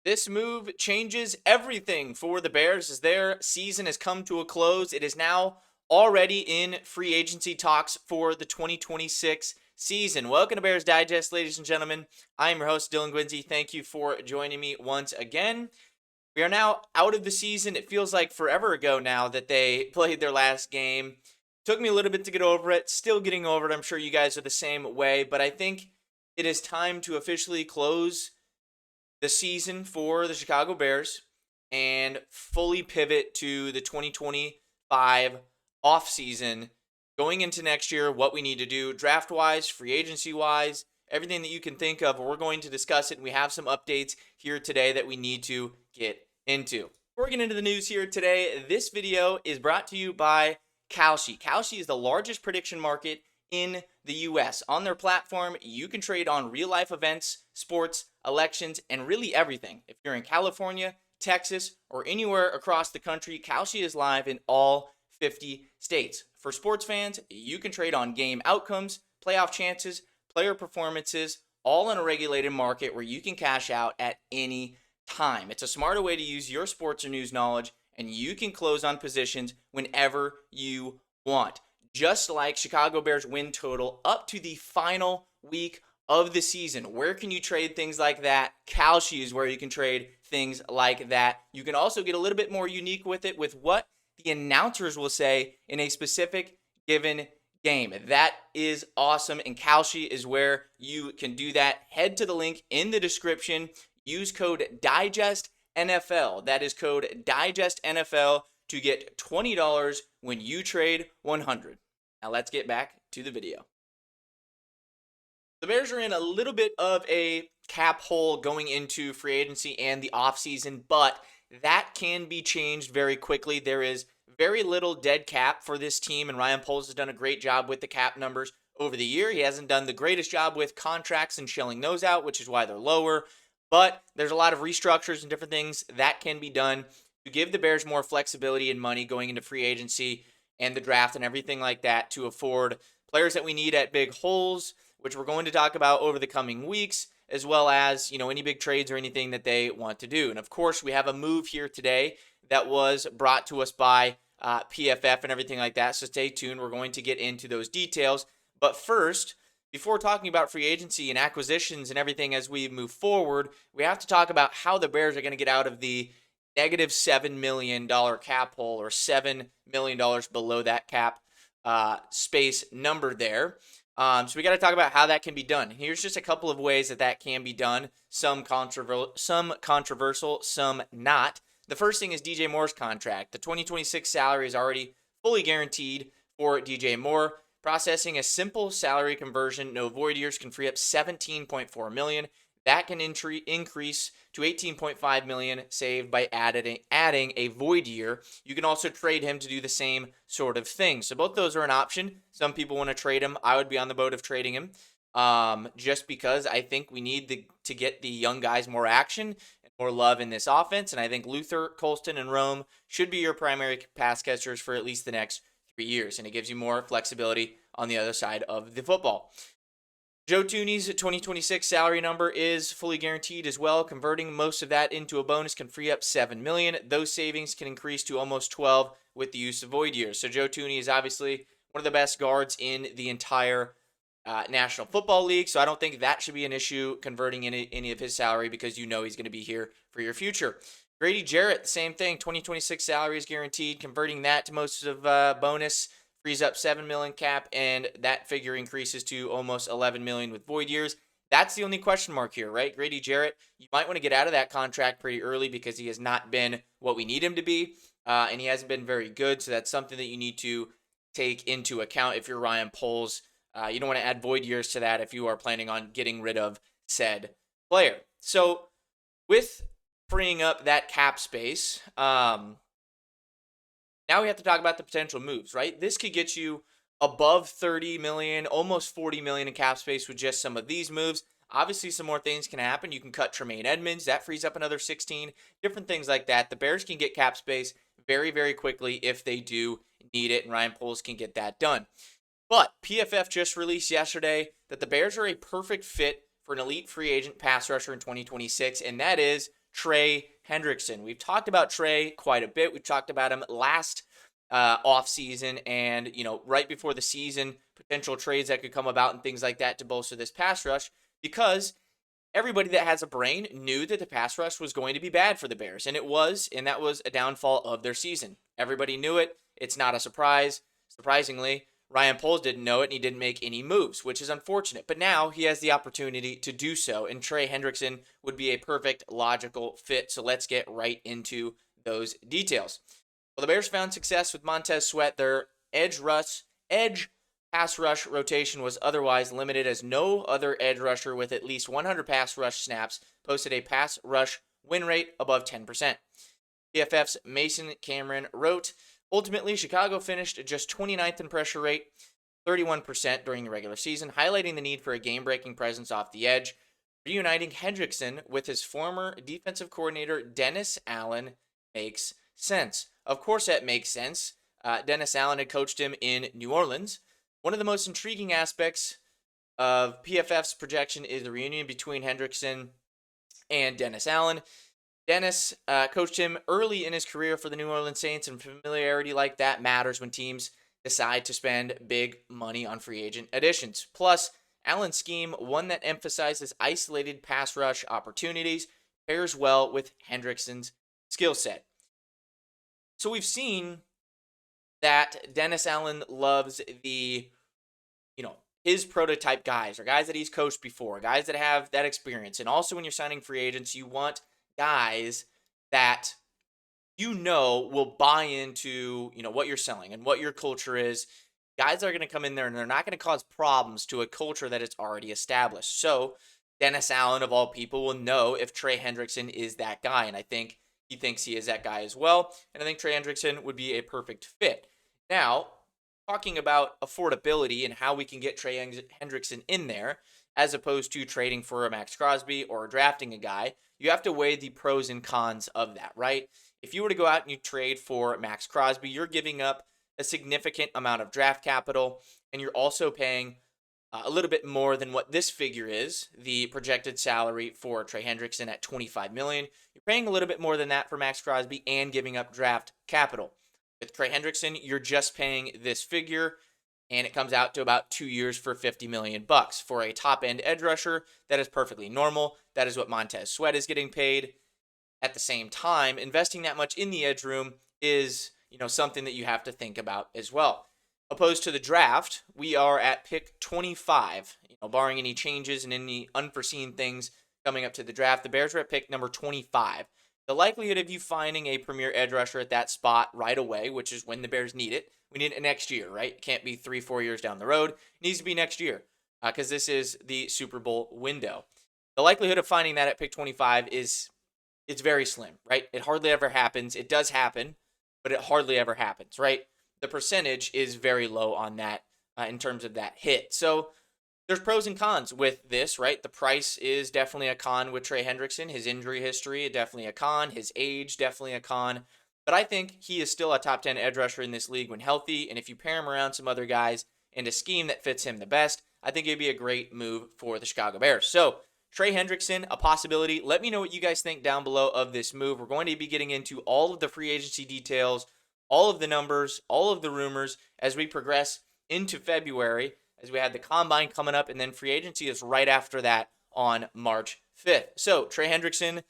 This move changes everything for the Bears as their season has come to a close. It is now already in free agency talks for the 2026 season. Welcome to Bears Digest, ladies and gentlemen. I am your host, Dylan Guinzy. Thank you for joining me once again. We are now out of the season. It feels like forever ago now that they played their last game. Took me a little bit to get over it. Still getting over it. I'm sure you guys are the same way, but I think it is time to officially close the season for the Chicago Bears and fully pivot to the 2025 offseason going into next year, what we need to do draft wise, free agency wise, everything that you can think of. We're going to discuss it, and we have some updates here today that we need to get into. Before we get into the news here today, this video is brought to you by Kalshi. Kalshi is the largest prediction market in the US. On their platform, you can trade on real life events, sports, elections, and really everything. If you're in California, Texas, or anywhere across the country, Kalshi is live in all 50 states. For sports fans, you can trade on game outcomes, playoff chances, player performances, all in a regulated market where you can cash out at any time. It's a smarter way to use your sports or news knowledge, and you can close on positions whenever you want. Just like Chicago Bears win total up to the final week of the season. Where can you trade things like that? Kalshi is where you can trade things like that. You can also get a little bit more unique with it with what the announcers will say in a specific given game. That is awesome, and Kalshi is where you can do that. Head to the link in the description. Use code DIGESTNFL. That is code DIGESTNFL to get $20 when you trade 100. Now let's get back to the video. The Bears are in a little bit of a cap hole going into free agency and the offseason, but that can be changed very quickly. There is very little dead cap for this team, and Ryan Poles has done a great job with the cap numbers over the year. He hasn't done the greatest job with contracts and shelling those out, which is why they're lower, but there's a lot of restructures and different things that can be done to give the Bears more flexibility and money going into free agency and the draft and everything like that to afford players that we need at big holes, which we're going to talk about over the coming weeks, as well as, any big trades or anything that they want to do. And of course, we have a move here today that was brought to us by PFF and everything like that. So stay tuned. We're going to get into those details. But first, before talking about free agency and acquisitions and everything as we move forward, we have to talk about how the Bears are going to get out of the negative $7 million cap hole, or $7 million below that cap space number there. So we got to talk about how that can be done. Here's just a couple of ways that can be done. Some controversial, some not. The first thing is DJ Moore's contract. The 2026 salary is already fully guaranteed for DJ Moore. Processing a simple salary conversion, no void years, can free up $17.4 million. That can increase to $18.5 million saved by adding a void year. You can also trade him to do the same sort of thing. So both those are an option. Some people want to trade him. I would be on the boat of trading him, just because I think we need to get the young guys more action and more love in this offense. And I think Luther, Colston, and Rome should be your primary pass catchers for at least the next 3 years, and it gives you more flexibility on the other side of the football. Joe Thuney's 2026 salary number is fully guaranteed as well. Converting most of that into a bonus can free up $7 million. Those savings can increase to almost $12 million with the use of void years. So Joe Thuney is obviously one of the best guards in the entire National Football League. So I don't think that should be an issue converting any of his salary, because he's going to be here for your future. Grady Jarrett, the same thing. 2026 salary is guaranteed. Converting that to most of bonus frees up $7 million cap, and that figure increases to almost $11 million with void years. That's the only question mark here, right? Grady Jarrett, you might want to get out of that contract pretty early because he has not been what we need him to be, and he hasn't been very good. So that's something that you need to take into account if you're Ryan Poles. You don't want to add void years to that if you are planning on getting rid of said player. So with freeing up that cap space, now we have to talk about the potential moves, right? This could get you above 30 million, almost 40 million in cap space with just some of these moves. Obviously, some more things can happen. You can cut Tremaine Edmonds. That frees up another 16. Different things like that. The Bears can get cap space very, very quickly if they do need it, and Ryan Poles can get that done. But PFF just released yesterday that the Bears are a perfect fit for an elite free agent pass rusher in 2026, and that is Trey Hendrickson. We've talked about Trey quite a bit. We've talked about him last offseason and, right before the season, potential trades that could come about and things like that to bolster this pass rush because everybody that has a brain knew that the pass rush was going to be bad for the Bears, and it was, and that was a downfall of their season. Everybody knew it. It's not a surprise. Surprisingly, Ryan Poles didn't know it, and he didn't make any moves, which is unfortunate. But now he has the opportunity to do so, and Trey Hendrickson would be a perfect logical fit. So let's get right into those details. Well, the Bears found success with Montez Sweat. Their edge pass rush rotation was otherwise limited as no other edge rusher with at least 100 pass rush snaps posted a pass rush win rate above 10%. PFF's Mason Cameron wrote, ultimately, Chicago finished just 29th in pressure rate, 31% during the regular season, highlighting the need for a game-breaking presence off the edge. Reuniting Hendrickson with his former defensive coordinator, Dennis Allen, makes sense. Of course that makes sense. Dennis Allen had coached him in New Orleans. One of the most intriguing aspects of PFF's projection is the reunion between Hendrickson and Dennis Allen. Dennis coached him early in his career for the New Orleans Saints, and familiarity like that matters when teams decide to spend big money on free agent additions. Plus, Allen's scheme, one that emphasizes isolated pass rush opportunities, pairs well with Hendrickson's skill set. So we've seen that Dennis Allen loves the, his prototype guys or guys that he's coached before, guys that have that experience. And also when you're signing free agents, you want guys that will buy into, what you're selling and what your culture is. Guys are going to come in there and they're not going to cause problems to a culture that is already established. So Dennis Allen, of all people, will know if Trey Hendrickson is that guy. And I think he thinks he is that guy as well. And I think Trey Hendrickson would be a perfect fit. Now, talking about affordability and how we can get Trey Hendrickson in there, as opposed to trading for a Max Crosby or drafting a guy, you have to weigh the pros and cons of that, right? If you were to go out and you trade for Max Crosby, you're giving up a significant amount of draft capital, and you're also paying a little bit more than what this figure is, the projected salary for Trey Hendrickson at $25 million. You're paying a little bit more than that for Max Crosby and giving up draft capital. With Trey Hendrickson, you're just paying this figure, and it comes out to about 2 years for $50 million for a top-end edge rusher. That is perfectly normal. That is what Montez Sweat is getting paid. At the same time, investing that much in the edge room is, something that you have to think about as well. Opposed to the draft, we are at pick 25. Barring any changes and any unforeseen things coming up to the draft, the Bears are at pick number 25. The likelihood of you finding a premier edge rusher at that spot right away, which is when the Bears need it, we need it next year, right? It can't be 3-4 years down the road. It needs to be next year because this is the Super Bowl window. The likelihood of finding that at pick 25 it's very slim, right? It hardly ever happens. It does happen, but it hardly ever happens, right? The percentage is very low on that in terms of that hit. So there's pros and cons with this, right? The price is definitely a con with Trey Hendrickson. His injury history, definitely a con. His age, definitely a con. But I think he is still a top 10 edge rusher in this league when healthy. And if you pair him around some other guys and a scheme that fits him the best, I think it'd be a great move for the Chicago Bears. So Trey Hendrickson, a possibility. Let me know what you guys think down below of this move. We're going to be getting into all of the free agency details, all of the numbers, all of the rumors as we progress into February, as we had the combine coming up, and then free agency is right after that on March 5th. So Trey Hendrickson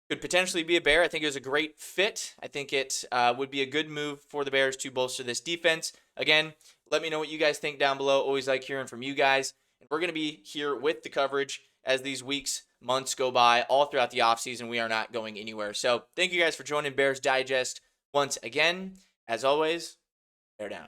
could potentially be a Bear. I think it was a great fit. I think it would be a good move for the Bears to bolster this defense. Again, let me know what you guys think down below. Always like hearing from you guys. And we're going to be here with the coverage as these weeks, months go by, all throughout the offseason. We are not going anywhere. So thank you guys for joining Bears Digest once again. As always, bear down.